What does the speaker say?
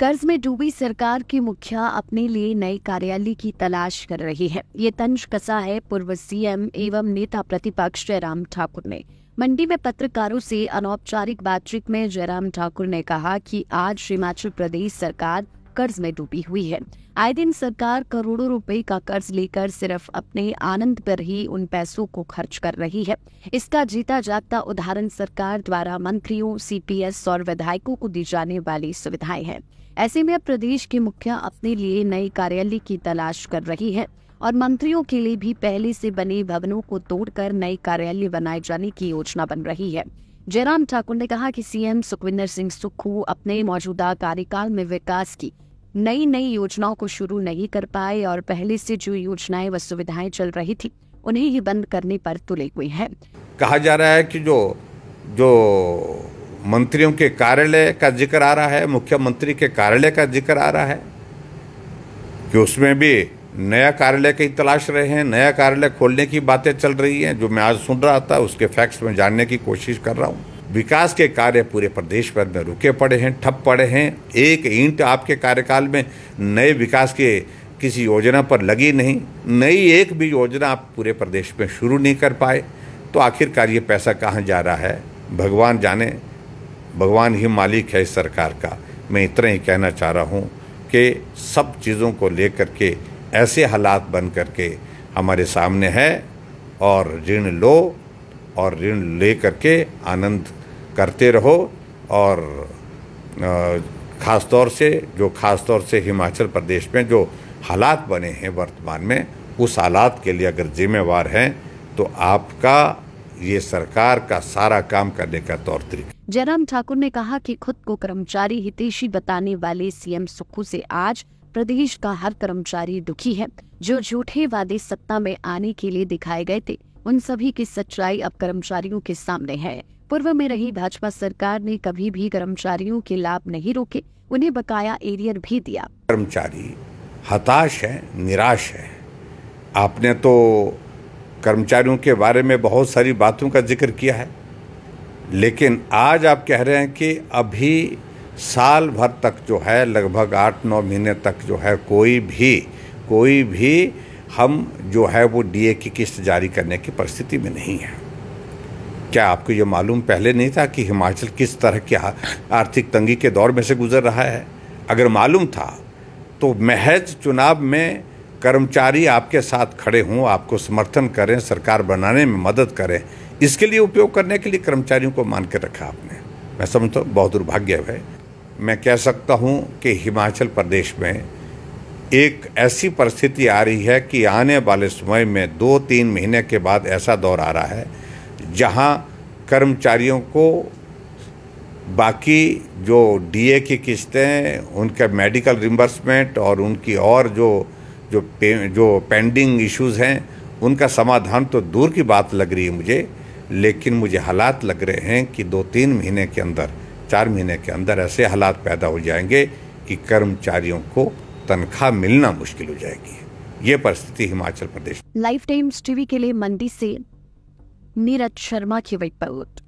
कर्ज में डूबी सरकार की मुखिया अपने लिए नए कार्यालय की तलाश कर रही है। ये तंज कसा है पूर्व सीएम एवं नेता प्रतिपक्ष जयराम ठाकुर ने। मंडी में पत्रकारों से अनौपचारिक बातचीत में जयराम ठाकुर ने कहा कि आज हिमाचल प्रदेश सरकार कर्ज में डूबी हुई है। आए दिन सरकार करोड़ों रुपए का कर्ज लेकर सिर्फ अपने आनंद पर ही उन पैसों को खर्च कर रही है। इसका जीता जागता उदाहरण सरकार द्वारा मंत्रियों, सीपीएस और विधायकों को दी जाने वाली सुविधाएं हैं। ऐसे में अब प्रदेश की मुखिया अपने लिए नए कार्यालय की तलाश कर रही है और मंत्रियों के लिए भी पहले से बने भवनों को तोड़कर नए कार्यालय बनाए जाने की योजना बन रही है। जयराम ठाकुर ने कहा कि सीएम सुखविंदर सिंह सुक्खू अपने मौजूदा कार्यकाल में विकास की नई योजनाओं को शुरू नहीं कर पाए और पहले से जो योजनाएं व सुविधाएं चल रही थी उन्हें ही बंद करने पर तुले हुए हैं। कहा जा रहा है कि जो मंत्रियों के कार्यालय का जिक्र आ रहा है, मुख्यमंत्री के कार्यालय का जिक्र आ रहा है कि उसमें भी नया कार्यालय की तलाश रहे हैं, नया कार्यालय खोलने की बातें चल रही हैं। जो मैं आज सुन रहा था उसके फैक्ट्स में जानने की कोशिश कर रहा हूँ। विकास के कार्य पूरे प्रदेश भर में रुके पड़े हैं, ठप पड़े हैं। एक ईंट आपके कार्यकाल में नए विकास के किसी योजना पर लगी नहीं, नई एक भी योजना आप पूरे प्रदेश में शुरू नहीं कर पाए। तो आखिरकार ये पैसा कहाँ जा रहा है भगवान जाने, भगवान ही मालिक है इस सरकार का। मैं इतना ही कहना चाह रहा हूँ कि सब चीज़ों को लेकर के ऐसे हालात बन करके हमारे सामने है और ऋण लो और ऋण ले करके आनंद करते रहो। और ख़ास तौर से हिमाचल प्रदेश में जो हालात बने हैं वर्तमान में, उस हालात के लिए अगर जिम्मेवार हैं तो आपका ये सरकार का सारा काम करने का तौर तरीका। जयराम ठाकुर ने कहा कि खुद को कर्मचारी हितैषी बताने वाले सीएम सुक्खू से आज प्रदेश का हर कर्मचारी दुखी है। जो झूठे वादे सत्ता में आने के लिए दिखाए गए थे उन सभी की सच्चाई अब कर्मचारियों के सामने है। पूर्व में रही भाजपा सरकार ने कभी भी कर्मचारियों के लाभ नहीं रोके, उन्हें बकाया एरियर भी दिया। कर्मचारी हताश है, निराश है। आपने तो कर्मचारियों के बारे में बहुत सारी बातों का जिक्र किया है, लेकिन आज आप कह रहे हैं कि अभी साल भर तक जो है, लगभग 8-9 महीने तक जो है कोई भी हम जो है वो डीए की किस्त जारी करने की परिस्थिति में नहीं है। क्या आपको ये मालूम पहले नहीं था कि हिमाचल किस तरह की आर्थिक तंगी के दौर में से गुजर रहा है? अगर मालूम था तो महज चुनाव में कर्मचारी आपके साथ खड़े हों, आपको समर्थन करें, सरकार बनाने में मदद करें, इसके लिए उपयोग करने के लिए कर्मचारियों को मान के रखा आपने। मैं समझता हूँ बहुत दुर्भाग्य है। मैं कह सकता हूँ कि हिमाचल प्रदेश में एक ऐसी परिस्थिति आ रही है कि आने वाले समय में 2-3 महीने के बाद ऐसा दौर आ रहा है जहाँ कर्मचारियों को बाकी जो डीए की किस्तें, उनका मेडिकल रिम्बर्समेंट और उनकी और जो पेंडिंग इश्यूज़ हैं उनका समाधान तो दूर की बात लग रही है मुझे, लेकिन मुझे हालात लग रहे हैं कि 2-3 महीने के अंदर, 4 महीने के अंदर ऐसे हालात पैदा हो जाएंगे कि कर्मचारियों को तनख्वाह मिलना मुश्किल हो जाएगी। ये परिस्थिति Himachal Pradesh. Life times TV के लिए मंडी से नीरज शर्मा की रिपोर्ट।